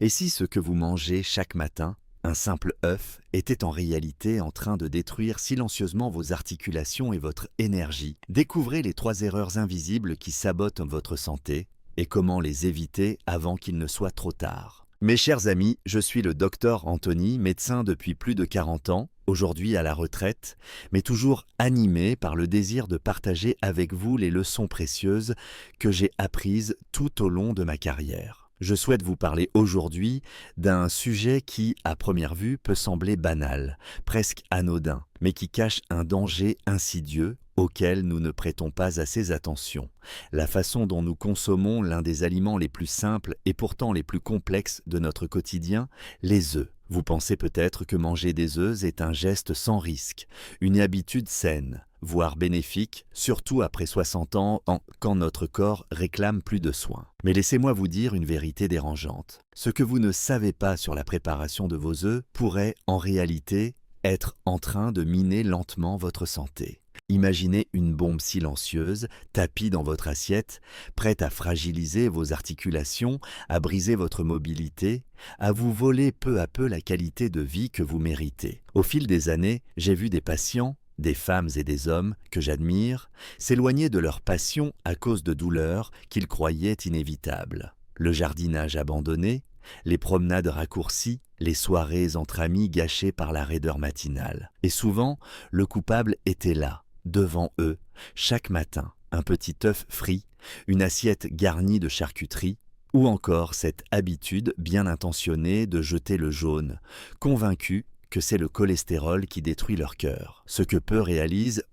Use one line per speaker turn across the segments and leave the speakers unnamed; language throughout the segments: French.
Et si ce que vous mangez chaque matin, un simple œuf, était en réalité en train de détruire silencieusement vos articulations et votre énergie? Découvrez les 3 erreurs invisibles qui sabotent votre santé et comment les éviter avant qu'il ne soit trop tard. Mes chers amis, je suis le docteur Anthony, médecin depuis plus de 40 ans, aujourd'hui à la retraite, mais toujours animé par le désir de partager avec vous les leçons précieuses que j'ai apprises tout au long de ma carrière. Je souhaite vous parler aujourd'hui d'un sujet qui, à première vue, peut sembler banal, presque anodin, mais qui cache un danger insidieux auquel nous ne prêtons pas assez attention. La façon dont nous consommons l'un des aliments les plus simples et pourtant les plus complexes de notre quotidien, les œufs. Vous pensez peut-être que manger des œufs est un geste sans risque, une habitude saine, voire bénéfique, surtout après 60 ans, quand notre corps réclame plus de soins. Mais laissez-moi vous dire une vérité dérangeante. Ce que vous ne savez pas sur la préparation de vos œufs pourrait, en réalité, être en train de miner lentement votre santé. Imaginez une bombe silencieuse, tapie dans votre assiette, prête à fragiliser vos articulations, à briser votre mobilité, à vous voler peu à peu la qualité de vie que vous méritez. Au fil des années, j'ai vu des patients, des femmes et des hommes que j'admire, s'éloigner de leur passion à cause de douleurs qu'ils croyaient inévitables. Le jardinage abandonné, les promenades raccourcies, les soirées entre amis gâchées par la raideur matinale. Et souvent, le coupable était là, devant eux, chaque matin, un petit œuf frit, une assiette garnie de charcuterie, ou encore cette habitude bien intentionnée de jeter le jaune, convaincus que c'est le cholestérol qui détruit leur cœur. Ce que peu réalisent,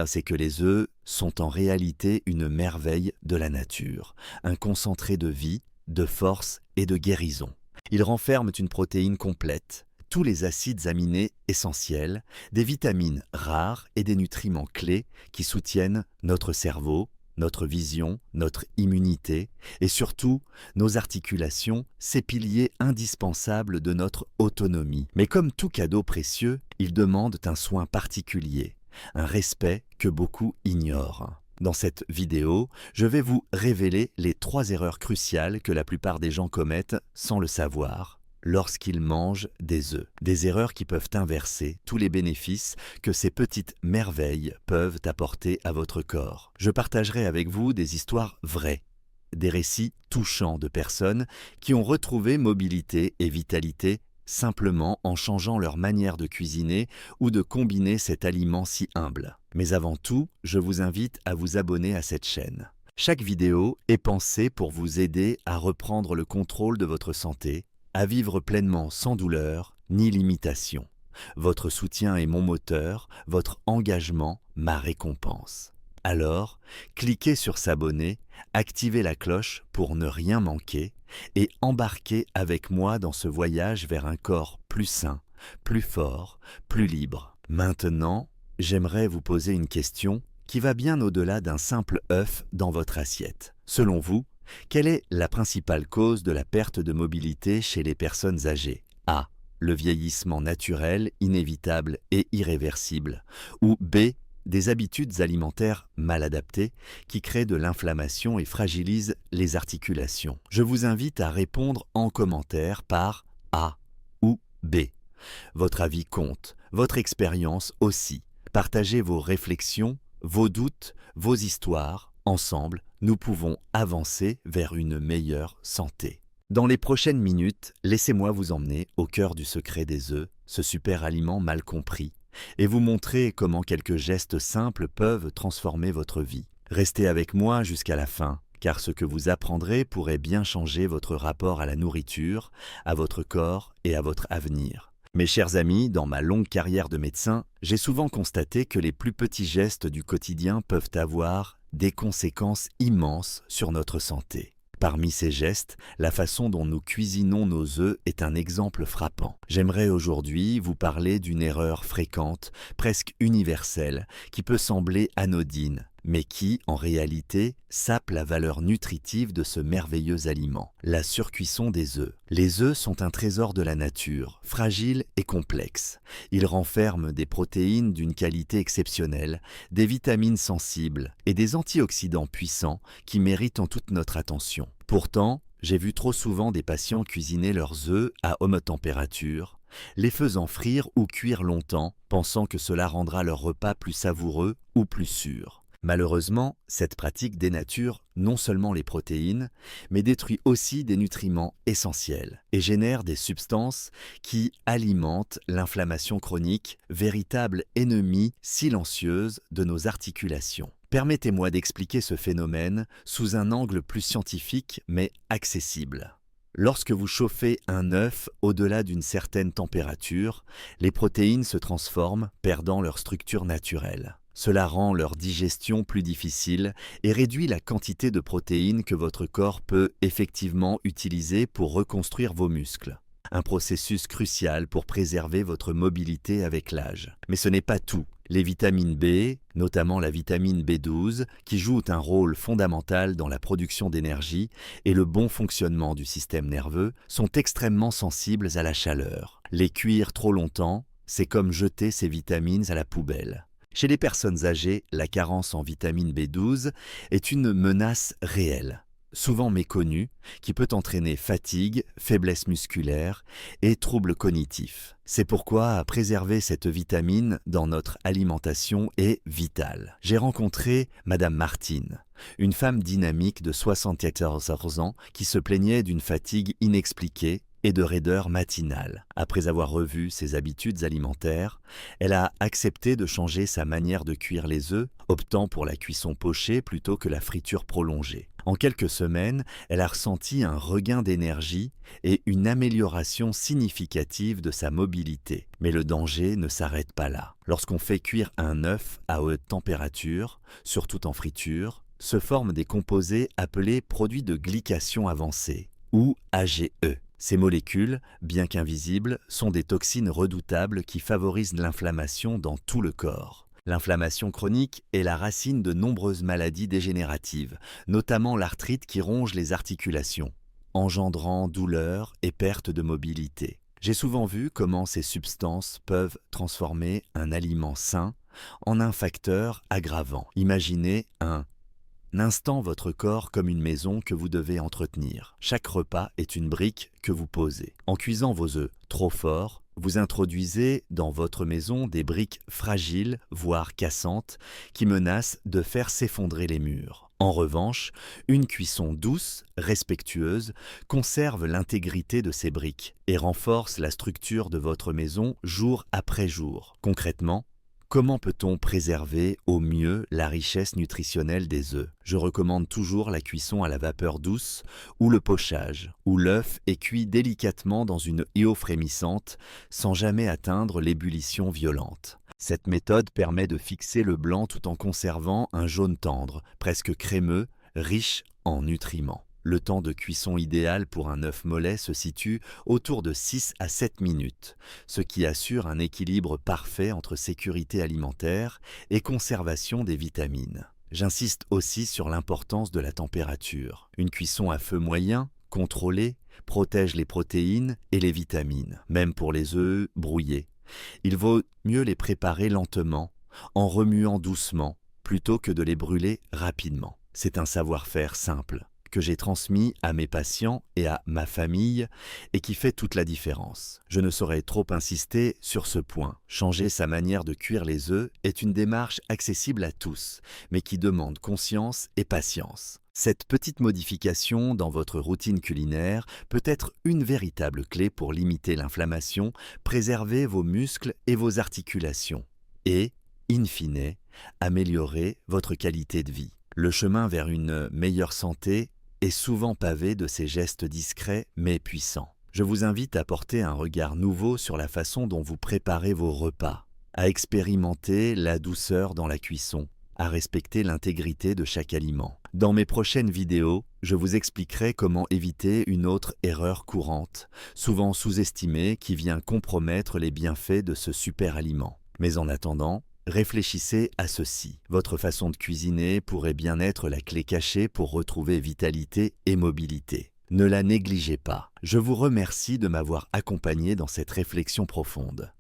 c'est que les œufs sont en réalité une merveille de la nature, un concentré de vie, de force et de guérison. Ils renferment une protéine complète, tous les acides aminés essentiels, des vitamines rares et des nutriments clés qui soutiennent notre cerveau, notre vision, notre immunité et surtout nos articulations, ces piliers indispensables de notre autonomie. Mais comme tout cadeau précieux, ils demandent un soin particulier, un respect que beaucoup ignorent. Dans cette vidéo, je vais vous révéler les 3 erreurs cruciales que la plupart des gens commettent sans le savoir lorsqu'ils mangent des œufs. Des erreurs qui peuvent inverser tous les bénéfices que ces petites merveilles peuvent apporter à votre corps. Je partagerai avec vous des histoires vraies, des récits touchants de personnes qui ont retrouvé mobilité et vitalité simplement en changeant leur manière de cuisiner ou de combiner cet aliment si humble. Mais avant tout, je vous invite à vous abonner à cette chaîne. Chaque vidéo est pensée pour vous aider à reprendre le contrôle de votre santé, à vivre pleinement sans douleur ni limitation. Votre soutien est mon moteur, votre engagement, ma récompense. Alors, cliquez sur s'abonner, activez la cloche pour ne rien manquer et embarquez avec moi dans ce voyage vers un corps plus sain, plus fort, plus libre. Maintenant, j'aimerais vous poser une question qui va bien au-delà d'un simple œuf dans votre assiette. Selon vous, quelle est la principale cause de la perte de mobilité chez les personnes âgées? A. Le vieillissement naturel, inévitable et irréversible. Ou B. Des habitudes alimentaires mal adaptées qui créent de l'inflammation et fragilisent les articulations. Je vous invite à répondre en commentaire par A ou B. Votre avis compte, votre expérience aussi. Partagez vos réflexions, vos doutes, vos histoires. Ensemble, nous pouvons avancer vers une meilleure santé. Dans les prochaines minutes, laissez-moi vous emmener au cœur du secret des œufs, ce super aliment mal compris, et vous montrer comment quelques gestes simples peuvent transformer votre vie. Restez avec moi jusqu'à la fin, car ce que vous apprendrez pourrait bien changer votre rapport à la nourriture, à votre corps et à votre avenir. Mes chers amis, dans ma longue carrière de médecin, j'ai souvent constaté que les plus petits gestes du quotidien peuvent avoir des conséquences immenses sur notre santé. Parmi ces gestes, la façon dont nous cuisinons nos œufs est un exemple frappant. J'aimerais aujourd'hui vous parler d'une erreur fréquente, presque universelle, qui peut sembler anodine, mais qui, en réalité, sape la valeur nutritive de ce merveilleux aliment, la surcuisson des œufs. Les œufs sont un trésor de la nature, fragile et complexe. Ils renferment des protéines d'une qualité exceptionnelle, des vitamines sensibles et des antioxydants puissants qui méritent toute notre attention. Pourtant, J'ai vu trop souvent des patients cuisiner leurs œufs à haute température, les faisant frire ou cuire longtemps, pensant que cela rendra leur repas plus savoureux ou plus sûr. Malheureusement, cette pratique dénature non seulement les protéines, mais détruit aussi des nutriments essentiels et génère des substances qui alimentent l'inflammation chronique, véritable ennemie silencieuse de nos articulations. Permettez-moi d'expliquer ce phénomène sous un angle plus scientifique mais accessible. Lorsque vous chauffez un œuf au-delà d'une certaine température, les protéines se transforment, perdant leur structure naturelle. Cela rend leur digestion plus difficile et réduit la quantité de protéines que votre corps peut effectivement utiliser pour reconstruire vos muscles. Un processus crucial pour préserver votre mobilité avec l'âge. Mais ce n'est pas tout. Les vitamines B, notamment la vitamine B12, qui jouent un rôle fondamental dans la production d'énergie et le bon fonctionnement du système nerveux, sont extrêmement sensibles à la chaleur. Les cuire trop longtemps, c'est comme jeter ces vitamines à la poubelle. Chez les personnes âgées, la carence en vitamine B12 est une menace réelle, souvent méconnue, qui peut entraîner fatigue, faiblesse musculaire et troubles cognitifs. C'est pourquoi préserver cette vitamine dans notre alimentation est vital. J'ai rencontré Madame Martine, une femme dynamique de 74 ans qui se plaignait d'une fatigue inexpliquée et de raideur matinale. Après avoir revu ses habitudes alimentaires, elle a accepté de changer sa manière de cuire les œufs, optant pour la cuisson pochée plutôt que la friture prolongée. En quelques semaines, elle a ressenti un regain d'énergie et une amélioration significative de sa mobilité. Mais le danger ne s'arrête pas là. Lorsqu'on fait cuire un œuf à haute température, surtout en friture, se forment des composés appelés produits de glycation avancée, ou AGE. Ces molécules, bien qu'invisibles, sont des toxines redoutables qui favorisent l'inflammation dans tout le corps. L'inflammation chronique est la racine de nombreuses maladies dégénératives, notamment l'arthrite qui ronge les articulations, engendrant douleurs et perte de mobilité. J'ai souvent vu comment ces substances peuvent transformer un aliment sain en un facteur aggravant. Imaginez un instant votre corps comme une maison que vous devez entretenir. Chaque repas est une brique que vous posez. En cuisant vos œufs trop fort, vous introduisez dans votre maison des briques fragiles, voire cassantes, qui menacent de faire s'effondrer les murs. En revanche, une cuisson douce, respectueuse, conserve l'intégrité de ces briques et renforce la structure de votre maison jour après jour. Concrètement, comment peut-on préserver au mieux la richesse nutritionnelle des œufs? Je recommande toujours la cuisson à la vapeur douce ou le pochage, où l'œuf est cuit délicatement dans une eau frémissante sans jamais atteindre l'ébullition violente. Cette méthode permet de fixer le blanc tout en conservant un jaune tendre, presque crémeux, riche en nutriments. Le temps de cuisson idéal pour un œuf mollet se situe autour de 6 à 7 minutes, ce qui assure un équilibre parfait entre sécurité alimentaire et conservation des vitamines. J'insiste aussi sur l'importance de la température. Une cuisson à feu moyen, contrôlée, protège les protéines et les vitamines, même pour les œufs brouillés. Il vaut mieux les préparer lentement, en remuant doucement, plutôt que de les brûler rapidement. C'est un savoir-faire simple que j'ai transmis à mes patients et à ma famille et qui fait toute la différence. Je ne saurais trop insister sur ce point. Changer sa manière de cuire les œufs est une démarche accessible à tous, mais qui demande conscience et patience. Cette petite modification dans votre routine culinaire peut être une véritable clé pour limiter l'inflammation, préserver vos muscles et vos articulations et, in fine, améliorer votre qualité de vie. Le chemin vers une meilleure santé est souvent pavé de ces gestes discrets mais puissants. Je vous invite à porter un regard nouveau sur la façon dont vous préparez vos repas, à expérimenter la douceur dans la cuisson, à respecter l'intégrité de chaque aliment. Dans mes prochaines vidéos, je vous expliquerai comment éviter une autre erreur courante, souvent sous-estimée, qui vient compromettre les bienfaits de ce super aliment. Mais en attendant, réfléchissez à ceci. Votre façon de cuisiner pourrait bien être la clé cachée pour retrouver vitalité et mobilité. Ne la négligez pas. Je vous remercie de m'avoir accompagné dans cette réflexion profonde.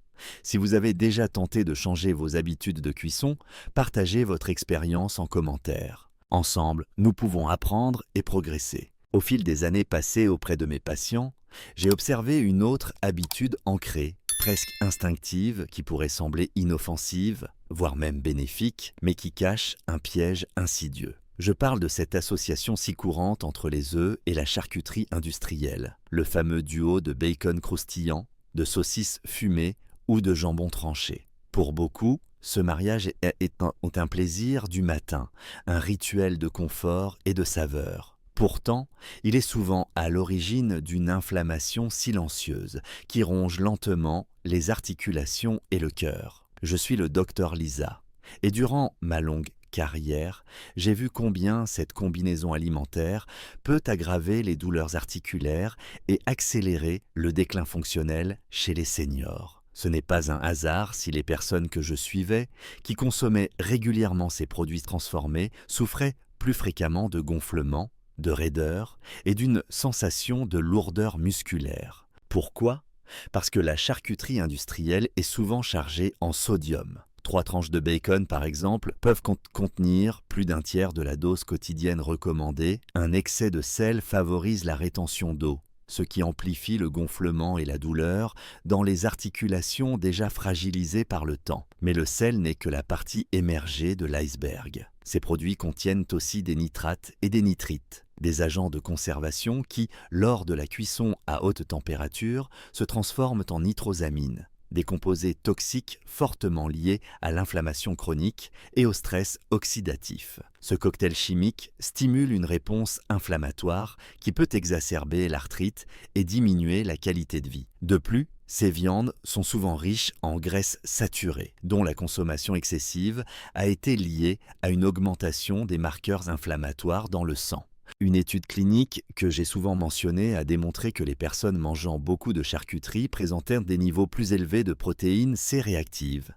Si vous avez déjà tenté de changer vos habitudes de cuisson, partagez votre expérience en commentaire. Ensemble, nous pouvons apprendre et progresser. Au fil des années passées auprès de mes patients, j'ai observé une autre habitude ancrée, presque instinctive, qui pourrait sembler inoffensive, voire même bénéfique, mais qui cache un piège insidieux. Je parle de cette association si courante entre les œufs et la charcuterie industrielle, le fameux duo de bacon croustillant, de saucisses fumées ou de jambon tranché. Pour beaucoup, ce mariage est un plaisir du matin, un rituel de confort et de saveur. Pourtant, il est souvent à l'origine d'une inflammation silencieuse qui ronge lentement les articulations et le cœur. Je suis le docteur Lisa, et durant ma longue carrière, j'ai vu combien cette combinaison alimentaire peut aggraver les douleurs articulaires et accélérer le déclin fonctionnel chez les seniors. Ce n'est pas un hasard si les personnes que je suivais, qui consommaient régulièrement ces produits transformés, souffraient plus fréquemment de gonflements, de raideur et d'une sensation de lourdeur musculaire. Pourquoi ? Parce que la charcuterie industrielle est souvent chargée en sodium. 3 tranches de bacon, par exemple, peuvent contenir plus d'un tiers de la dose quotidienne recommandée. Un excès de sel favorise la rétention d'eau, ce qui amplifie le gonflement et la douleur dans les articulations déjà fragilisées par le temps. Mais le sel n'est que la partie émergée de l'iceberg. Ces produits contiennent aussi des nitrates et des nitrites, des agents de conservation qui, lors de la cuisson à haute température, se transforment en nitrosamine, des composés toxiques fortement liés à l'inflammation chronique et au stress oxydatif. Ce cocktail chimique stimule une réponse inflammatoire qui peut exacerber l'arthrite et diminuer la qualité de vie. De plus, ces viandes sont souvent riches en graisses saturées, dont la consommation excessive a été liée à une augmentation des marqueurs inflammatoires dans le sang. Une étude clinique que j'ai souvent mentionnée a démontré que les personnes mangeant beaucoup de charcuterie présentèrent des niveaux plus élevés de protéines C-réactives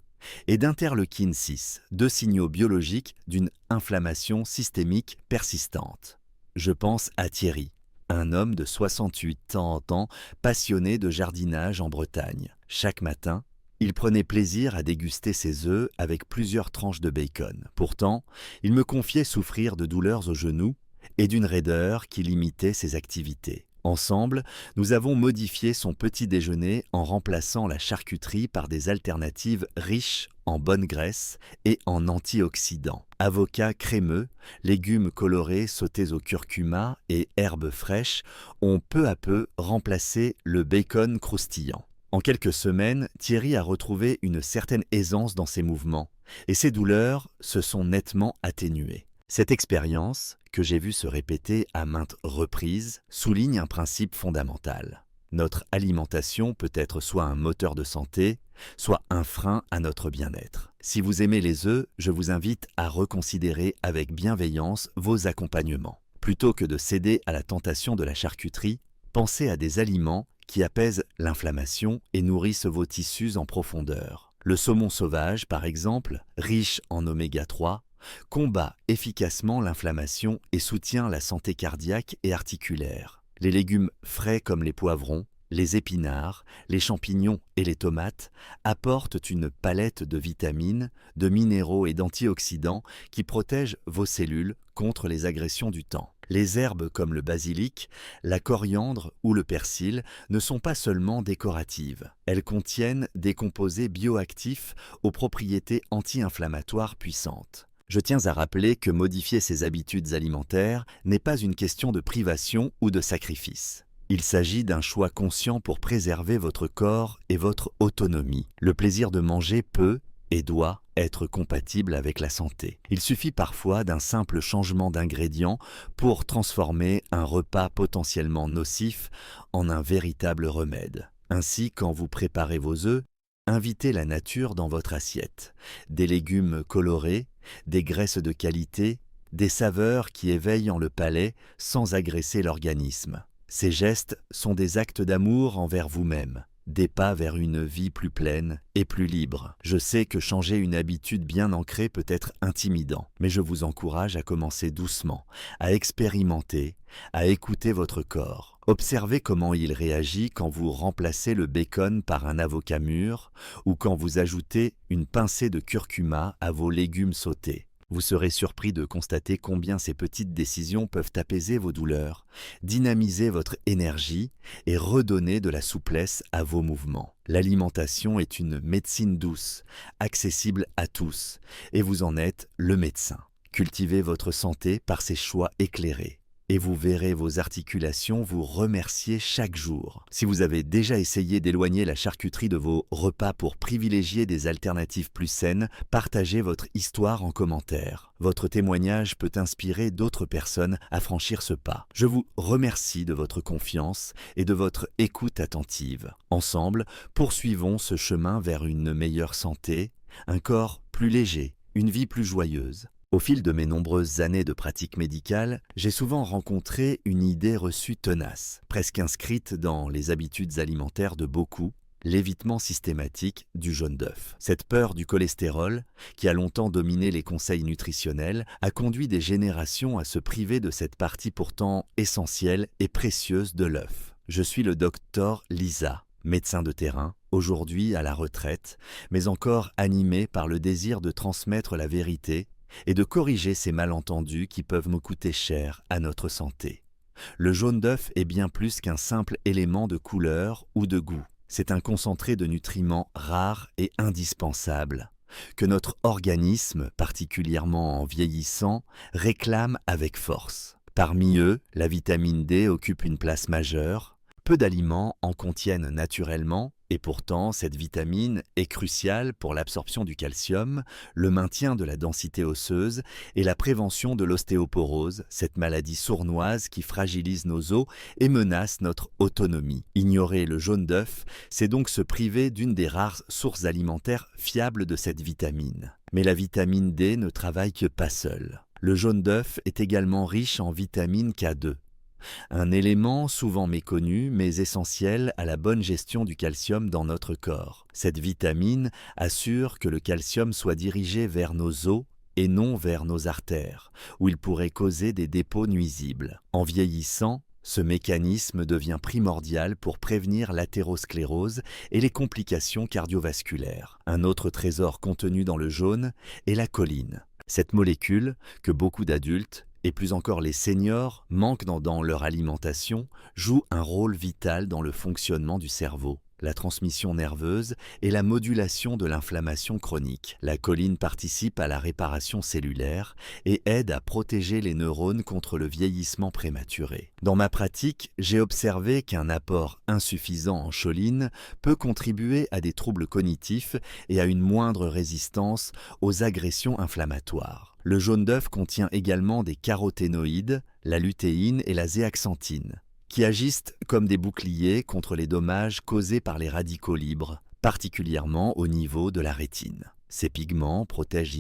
et d'interleukine 6, 2 signaux biologiques d'une inflammation systémique persistante. Je pense à Thierry, un homme de 68 ans passionné de jardinage en Bretagne. Chaque matin, il prenait plaisir à déguster ses œufs avec plusieurs tranches de bacon. Pourtant, il me confiait souffrir de douleurs aux genoux et d'une raideur qui limitait ses activités. Ensemble, nous avons modifié son petit déjeuner en remplaçant la charcuterie par des alternatives riches en bonnes graisses et en antioxydants. Avocats crémeux, légumes colorés sautés au curcuma et herbes fraîches ont peu à peu remplacé le bacon croustillant. En quelques semaines, Thierry a retrouvé une certaine aisance dans ses mouvements et ses douleurs se sont nettement atténuées. Cette expérience, que j'ai vue se répéter à maintes reprises, souligne un principe fondamental. Notre alimentation peut être soit un moteur de santé, soit un frein à notre bien-être. Si vous aimez les œufs, je vous invite à reconsidérer avec bienveillance vos accompagnements. Plutôt que de céder à la tentation de la charcuterie, pensez à des aliments qui apaisent l'inflammation et nourrissent vos tissus en profondeur. Le saumon sauvage, par exemple, riche en oméga 3, combat efficacement l'inflammation et soutient la santé cardiaque et articulaire. Les légumes frais comme les poivrons, les épinards, les champignons et les tomates apportent une palette de vitamines, de minéraux et d'antioxydants qui protègent vos cellules contre les agressions du temps. Les herbes comme le basilic, la coriandre ou le persil ne sont pas seulement décoratives. Elles contiennent des composés bioactifs aux propriétés anti-inflammatoires puissantes. Je tiens à rappeler que modifier ses habitudes alimentaires n'est pas une question de privation ou de sacrifice. Il s'agit d'un choix conscient pour préserver votre corps et votre autonomie. Le plaisir de manger peut et doit être compatible avec la santé. Il suffit parfois d'un simple changement d'ingrédients pour transformer un repas potentiellement nocif en un véritable remède. Ainsi, quand vous préparez vos œufs, invitez la nature dans votre assiette. Des légumes colorés, des graisses de qualité, des saveurs qui éveillent le palais sans agresser l'organisme. Ces gestes sont des actes d'amour envers vous-même, des pas vers une vie plus pleine et plus libre. Je sais que changer une habitude bien ancrée peut être intimidant, mais je vous encourage à commencer doucement, à expérimenter, à écouter votre corps. Observez comment il réagit quand vous remplacez le bacon par un avocat mûr ou quand vous ajoutez une pincée de curcuma à vos légumes sautés. Vous serez surpris de constater combien ces petites décisions peuvent apaiser vos douleurs, dynamiser votre énergie et redonner de la souplesse à vos mouvements. L'alimentation est une médecine douce, accessible à tous, et vous en êtes le médecin. Cultivez votre santé par ces choix éclairés. Et vous verrez vos articulations vous remercier chaque jour. Si vous avez déjà essayé d'éloigner la charcuterie de vos repas pour privilégier des alternatives plus saines, partagez votre histoire en commentaire. Votre témoignage peut inspirer d'autres personnes à franchir ce pas. Je vous remercie de votre confiance et de votre écoute attentive. Ensemble, poursuivons ce chemin vers une meilleure santé, un corps plus léger, une vie plus joyeuse. Au fil de mes nombreuses années de pratique médicale, j'ai souvent rencontré une idée reçue tenace, presque inscrite dans les habitudes alimentaires de beaucoup, l'évitement systématique du jaune d'œuf. Cette peur du cholestérol, qui a longtemps dominé les conseils nutritionnels, a conduit des générations à se priver de cette partie pourtant essentielle et précieuse de l'œuf. Je suis le docteur Lisa, médecin de terrain, aujourd'hui à la retraite, mais encore animé par le désir de transmettre la vérité et de corriger ces malentendus qui peuvent me coûter cher à notre santé. Le jaune d'œuf est bien plus qu'un simple élément de couleur ou de goût. C'est un concentré de nutriments rares et indispensables, que notre organisme, particulièrement en vieillissant, réclame avec force. Parmi eux, la vitamine D occupe une place majeure. Peu d'aliments en contiennent naturellement, et pourtant cette vitamine est cruciale pour l'absorption du calcium, le maintien de la densité osseuse et la prévention de l'ostéoporose, cette maladie sournoise qui fragilise nos os et menace notre autonomie. Ignorer le jaune d'œuf, c'est donc se priver d'une des rares sources alimentaires fiables de cette vitamine. Mais la vitamine D ne travaille que pas seule. Le jaune d'œuf est également riche en vitamine K2. Un élément souvent méconnu mais essentiel à la bonne gestion du calcium dans notre corps. Cette vitamine assure que le calcium soit dirigé vers nos os et non vers nos artères, où il pourrait causer des dépôts nuisibles. En vieillissant, ce mécanisme devient primordial pour prévenir l'athérosclérose et les complications cardiovasculaires. Un autre trésor contenu dans le jaune est la choline. Cette molécule, que beaucoup d'adultes, et plus encore les seniors, manquent dans leur alimentation, joue un rôle vital dans le fonctionnement du cerveau, la transmission nerveuse et la modulation de l'inflammation chronique. La choline participe à la réparation cellulaire et aide à protéger les neurones contre le vieillissement prématuré. Dans ma pratique, j'ai observé qu'un apport insuffisant en choline peut contribuer à des troubles cognitifs et à une moindre résistance aux agressions inflammatoires. Le jaune d'œuf contient également des caroténoïdes, la lutéine et la zéaxanthine, qui agissent comme des boucliers contre les dommages causés par les radicaux libres, particulièrement au niveau de la rétine. Ces pigments protègent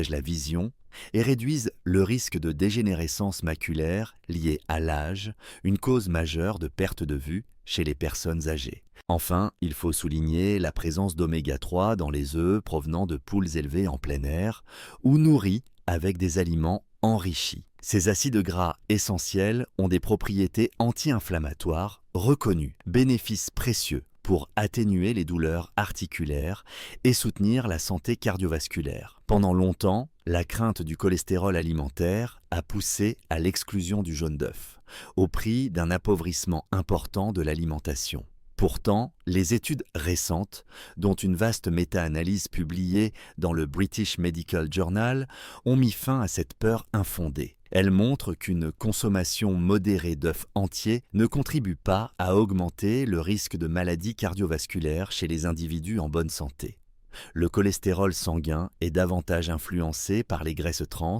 la vision et réduisent le risque de dégénérescence maculaire liée à l'âge, une cause majeure de perte de vue chez les personnes âgées. Enfin, il faut souligner la présence d'oméga 3 dans les œufs provenant de poules élevées en plein air ou nourries avec des aliments enrichis. Ces acides gras essentiels ont des propriétés anti-inflammatoires reconnues, bénéfices précieux pour atténuer les douleurs articulaires et soutenir la santé cardiovasculaire. Pendant longtemps, la crainte du cholestérol alimentaire a poussé à l'exclusion du jaune d'œuf, au prix d'un appauvrissement important de l'alimentation. Pourtant, les études récentes, dont une vaste méta-analyse publiée dans le British Medical Journal, ont mis fin à cette peur infondée. Elles montrent qu'une consommation modérée d'œufs entiers ne contribue pas à augmenter le risque de maladies cardiovasculaires chez les individus en bonne santé. Le cholestérol sanguin est davantage influencé par les graisses trans,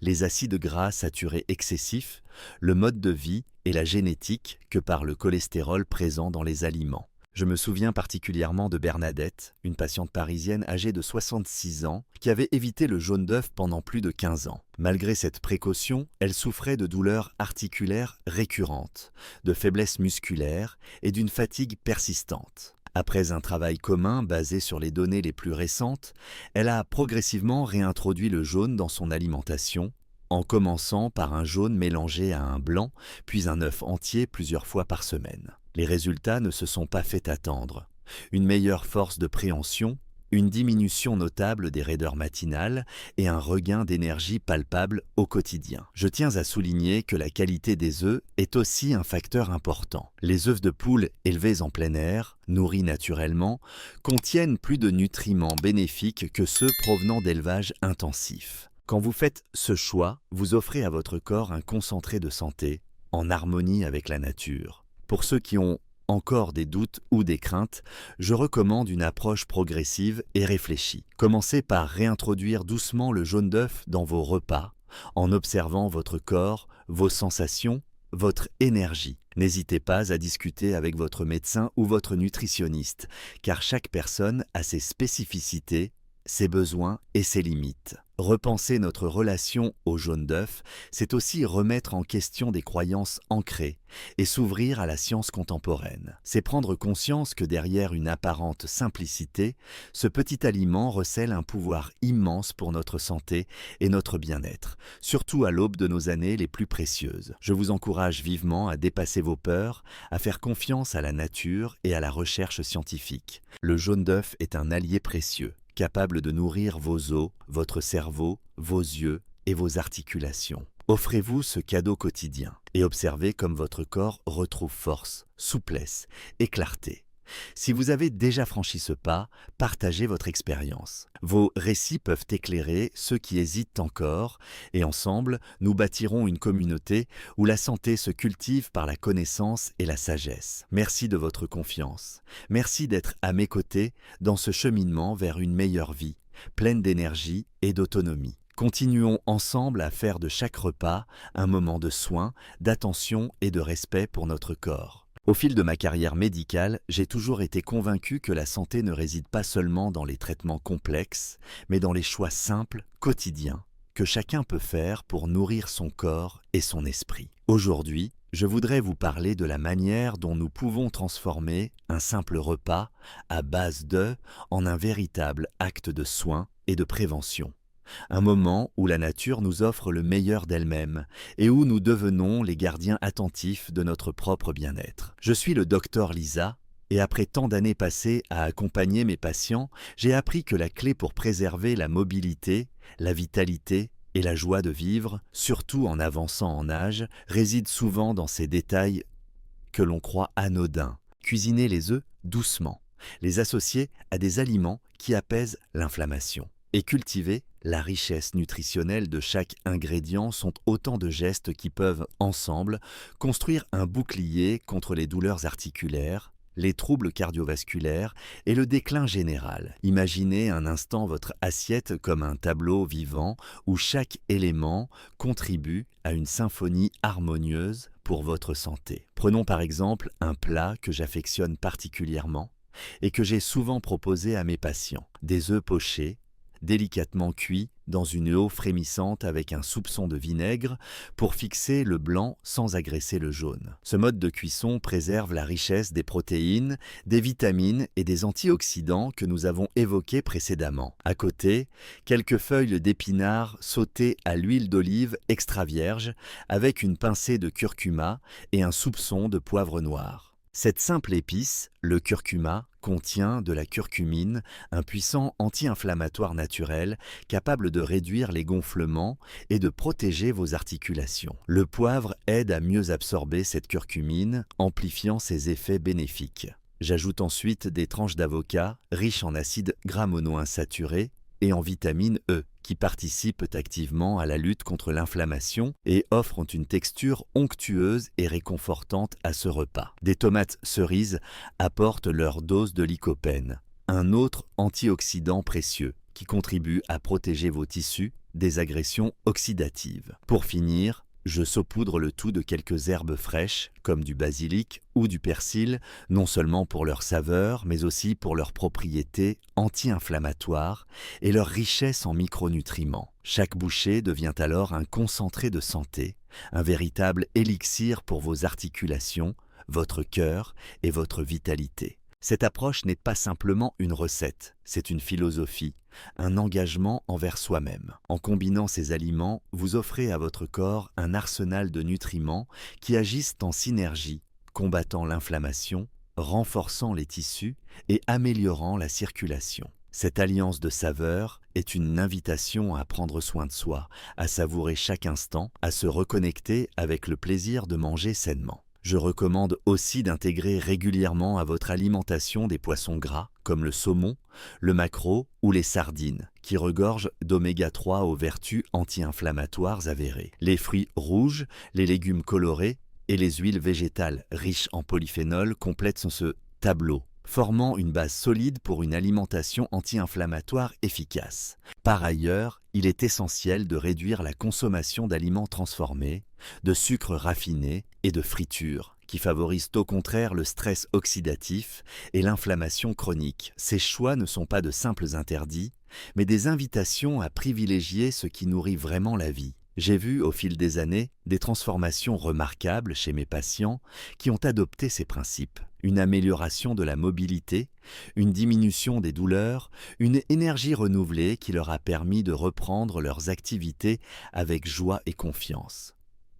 les acides gras saturés excessifs, le mode de vie et la génétique que par le cholestérol présent dans les aliments. Je me souviens particulièrement de Bernadette, une patiente parisienne âgée de 66 ans, qui avait évité le jaune d'œuf pendant plus de 15 ans. Malgré cette précaution, elle souffrait de douleurs articulaires récurrentes, de faiblesse musculaire et d'une fatigue persistante. Après un travail commun basé sur les données les plus récentes, elle a progressivement réintroduit le jaune dans son alimentation, en commençant par un jaune mélangé à un blanc, puis un œuf entier plusieurs fois par semaine. Les résultats ne se sont pas fait attendre. Une meilleure force de préhension, une diminution notable des raideurs matinales et un regain d'énergie palpable au quotidien. Je tiens à souligner que la qualité des œufs est aussi un facteur important. Les œufs de poule élevés en plein air, nourris naturellement, contiennent plus de nutriments bénéfiques que ceux provenant d'élevages intensifs. Quand vous faites ce choix, vous offrez à votre corps un concentré de santé, en harmonie avec la nature. Pour ceux qui ont encore des doutes ou des craintes, je recommande une approche progressive et réfléchie. Commencez par réintroduire doucement le jaune d'œuf dans vos repas, en observant votre corps, vos sensations, votre énergie. N'hésitez pas à discuter avec votre médecin ou votre nutritionniste, car chaque personne a ses spécificités, ses besoins et ses limites. Repenser notre relation au jaune d'œuf, c'est aussi remettre en question des croyances ancrées et s'ouvrir à la science contemporaine. C'est prendre conscience que derrière une apparente simplicité, ce petit aliment recèle un pouvoir immense pour notre santé et notre bien-être, surtout à l'aube de nos années les plus précieuses. Je vous encourage vivement à dépasser vos peurs, à faire confiance à la nature et à la recherche scientifique. Le jaune d'œuf est un allié précieux, capable de nourrir vos os, votre cerveau, vos yeux et vos articulations. Offrez-vous ce cadeau quotidien et observez comme votre corps retrouve force, souplesse et clarté. Si vous avez déjà franchi ce pas, partagez votre expérience. Vos récits peuvent éclairer ceux qui hésitent encore et ensemble, nous bâtirons une communauté où la santé se cultive par la connaissance et la sagesse. Merci de votre confiance. Merci d'être à mes côtés dans ce cheminement vers une meilleure vie, pleine d'énergie et d'autonomie. Continuons ensemble à faire de chaque repas un moment de soin, d'attention et de respect pour notre corps. Au fil de ma carrière médicale, j'ai toujours été convaincu que la santé ne réside pas seulement dans les traitements complexes, mais dans les choix simples, quotidiens, que chacun peut faire pour nourrir son corps et son esprit. Aujourd'hui, je voudrais vous parler de la manière dont nous pouvons transformer un simple repas à base d'œufs en un véritable acte de soin et de prévention. Un moment où la nature nous offre le meilleur d'elle-même et où nous devenons les gardiens attentifs de notre propre bien-être. Je suis le docteur Lisa et après tant d'années passées à accompagner mes patients, j'ai appris que la clé pour préserver la mobilité, la vitalité et la joie de vivre, surtout en avançant en âge, réside souvent dans ces détails que l'on croit anodins. Cuisiner les œufs doucement, les associer à des aliments qui apaisent l'inflammation. Et cultiver la richesse nutritionnelle de chaque ingrédient sont autant de gestes qui peuvent, ensemble, construire un bouclier contre les douleurs articulaires, les troubles cardiovasculaires et le déclin général. Imaginez un instant votre assiette comme un tableau vivant où chaque élément contribue à une symphonie harmonieuse pour votre santé. Prenons par exemple un plat que j'affectionne particulièrement et que j'ai souvent proposé à mes patients, des œufs pochés, délicatement cuits dans une eau frémissante avec un soupçon de vinaigre pour fixer le blanc sans agresser le jaune. Ce mode de cuisson préserve la richesse des protéines, des vitamines et des antioxydants que nous avons évoqués précédemment. À côté, quelques feuilles d'épinards sautées à l'huile d'olive extra vierge avec une pincée de curcuma et un soupçon de poivre noir. Cette simple épice, le curcuma, contient de la curcumine, un puissant anti-inflammatoire naturel capable de réduire les gonflements et de protéger vos articulations. Le poivre aide à mieux absorber cette curcumine, amplifiant ses effets bénéfiques. J'ajoute ensuite des tranches d'avocat riches en acides gras monoinsaturés et en vitamine E, qui participent activement à la lutte contre l'inflammation et offrent une texture onctueuse et réconfortante à ce repas. Des tomates cerises apportent leur dose de lycopène, un autre antioxydant précieux qui contribue à protéger vos tissus des agressions oxydatives. Pour finir, je saupoudre le tout de quelques herbes fraîches, comme du basilic ou du persil, non seulement pour leur saveur, mais aussi pour leurs propriétés anti-inflammatoires et leur richesse en micronutriments. Chaque bouchée devient alors un concentré de santé, un véritable élixir pour vos articulations, votre cœur et votre vitalité. Cette approche n'est pas simplement une recette, c'est une philosophie, un engagement envers soi-même. En combinant ces aliments, vous offrez à votre corps un arsenal de nutriments qui agissent en synergie, combattant l'inflammation, renforçant les tissus et améliorant la circulation. Cette alliance de saveurs est une invitation à prendre soin de soi, à savourer chaque instant, à se reconnecter avec le plaisir de manger sainement. Je recommande aussi d'intégrer régulièrement à votre alimentation des poissons gras comme le saumon, le maquereau ou les sardines, qui regorgent d'oméga 3 aux vertus anti-inflammatoires avérées. Les fruits rouges, les légumes colorés et les huiles végétales riches en polyphénol complètent ce tableau, formant une base solide pour une alimentation anti-inflammatoire efficace. Par ailleurs, il est essentiel de réduire la consommation d'aliments transformés, de sucres raffinés et de fritures, qui favorisent au contraire le stress oxydatif et l'inflammation chronique. Ces choix ne sont pas de simples interdits, mais des invitations à privilégier ce qui nourrit vraiment la vie. J'ai vu au fil des années des transformations remarquables chez mes patients qui ont adopté ces principes. Une amélioration de la mobilité, une diminution des douleurs, une énergie renouvelée qui leur a permis de reprendre leurs activités avec joie et confiance.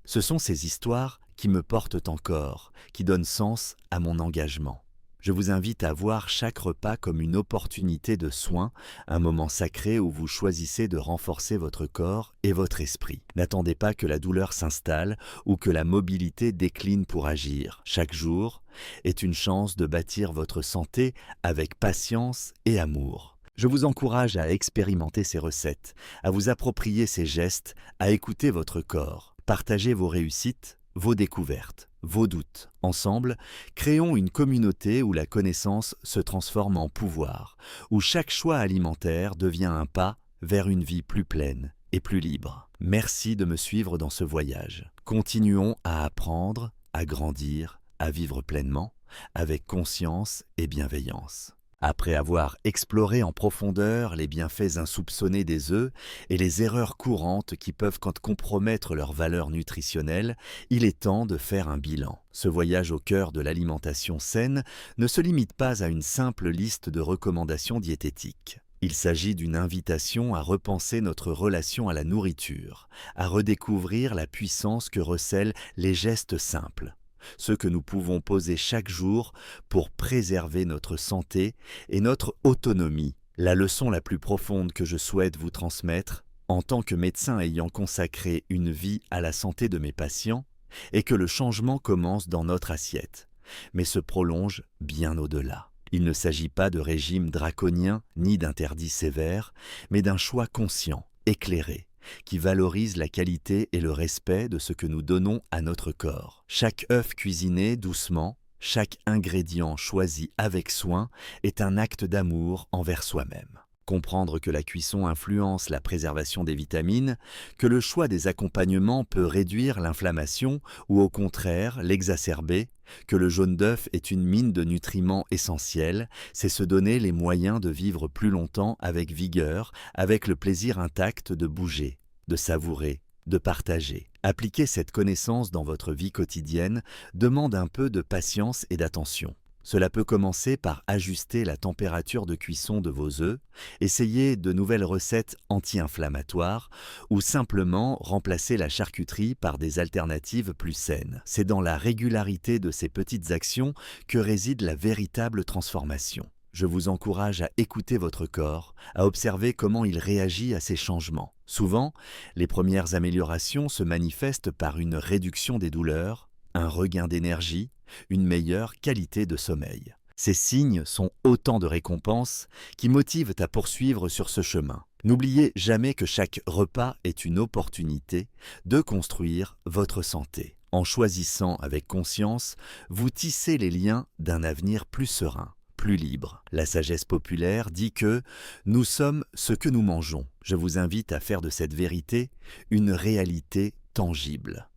Ce sont ces histoires qui me portent encore, qui donnent sens à mon engagement. Je vous invite à voir chaque repas comme une opportunité de soin, un moment sacré où vous choisissez de renforcer votre corps et votre esprit. N'attendez pas que la douleur s'installe ou que la mobilité décline pour agir. Chaque jour est une chance de bâtir votre santé avec patience et amour. Je vous encourage à expérimenter ces recettes, à vous approprier ces gestes, à écouter votre corps. Partagez vos réussites, vos découvertes, vos doutes. Ensemble, créons une communauté où la connaissance se transforme en pouvoir, où chaque choix alimentaire devient un pas vers une vie plus pleine et plus libre. Merci de me suivre dans ce voyage. Continuons à apprendre, à grandir, à vivre pleinement, avec conscience et bienveillance. Après avoir exploré en profondeur les bienfaits insoupçonnés des œufs et les erreurs courantes qui peuvent compromettre leur valeur nutritionnelle, il est temps de faire un bilan. Ce voyage au cœur de l'alimentation saine ne se limite pas à une simple liste de recommandations diététiques. Il s'agit d'une invitation à repenser notre relation à la nourriture, à redécouvrir la puissance que recèlent les gestes simples. Ce que nous pouvons poser chaque jour pour préserver notre santé et notre autonomie. La leçon la plus profonde que je souhaite vous transmettre, en tant que médecin ayant consacré une vie à la santé de mes patients, est que le changement commence dans notre assiette, mais se prolonge bien au-delà. Il ne s'agit pas de régime draconien ni d'interdits sévères, mais d'un choix conscient, éclairé, qui valorise la qualité et le respect de ce que nous donnons à notre corps. Chaque œuf cuisiné doucement, chaque ingrédient choisi avec soin est un acte d'amour envers soi-même. Comprendre que la cuisson influence la préservation des vitamines, que le choix des accompagnements peut réduire l'inflammation ou au contraire l'exacerber, que le jaune d'œuf est une mine de nutriments essentiels, c'est se donner les moyens de vivre plus longtemps avec vigueur, avec le plaisir intact de bouger, de savourer, de partager. Appliquer cette connaissance dans votre vie quotidienne demande un peu de patience et d'attention. Cela peut commencer par ajuster la température de cuisson de vos œufs, essayer de nouvelles recettes anti-inflammatoires ou simplement remplacer la charcuterie par des alternatives plus saines. C'est dans la régularité de ces petites actions que réside la véritable transformation. Je vous encourage à écouter votre corps, à observer comment il réagit à ces changements. Souvent, les premières améliorations se manifestent par une réduction des douleurs, un regain d'énergie, une meilleure qualité de sommeil. Ces signes sont autant de récompenses qui motivent à poursuivre sur ce chemin. N'oubliez jamais que chaque repas est une opportunité de construire votre santé. En choisissant avec conscience, vous tissez les liens d'un avenir plus serein, plus libre. La sagesse populaire dit que nous sommes ce que nous mangeons. Je vous invite à faire de cette vérité une réalité tangible.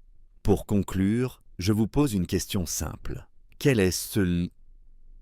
Pour conclure, je vous pose une question simple. Quelle est,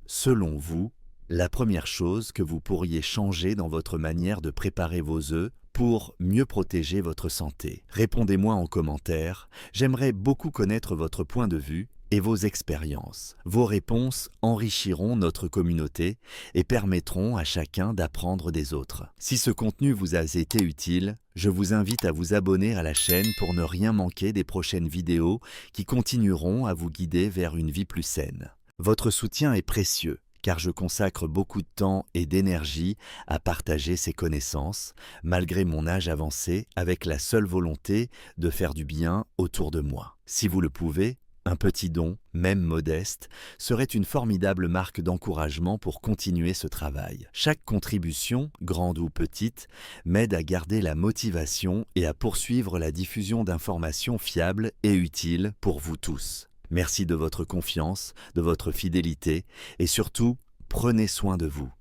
selon vous, la première chose que vous pourriez changer dans votre manière de préparer vos œufs pour mieux protéger votre santé? Répondez-moi en commentaire. J'aimerais beaucoup connaître votre point de vue et vos expériences. Vos réponses enrichiront notre communauté et permettront à chacun d'apprendre des autres. Si ce contenu vous a été utile, je vous invite à vous abonner à la chaîne pour ne rien manquer des prochaines vidéos qui continueront à vous guider vers une vie plus saine. Votre soutien est précieux, car je consacre beaucoup de temps et d'énergie à partager ces connaissances, malgré mon âge avancé, avec la seule volonté de faire du bien autour de moi. Si vous le pouvez, un petit don, même modeste, serait une formidable marque d'encouragement pour continuer ce travail. Chaque contribution, grande ou petite, m'aide à garder la motivation et à poursuivre la diffusion d'informations fiables et utiles pour vous tous. Merci de votre confiance, de votre fidélité et surtout, prenez soin de vous.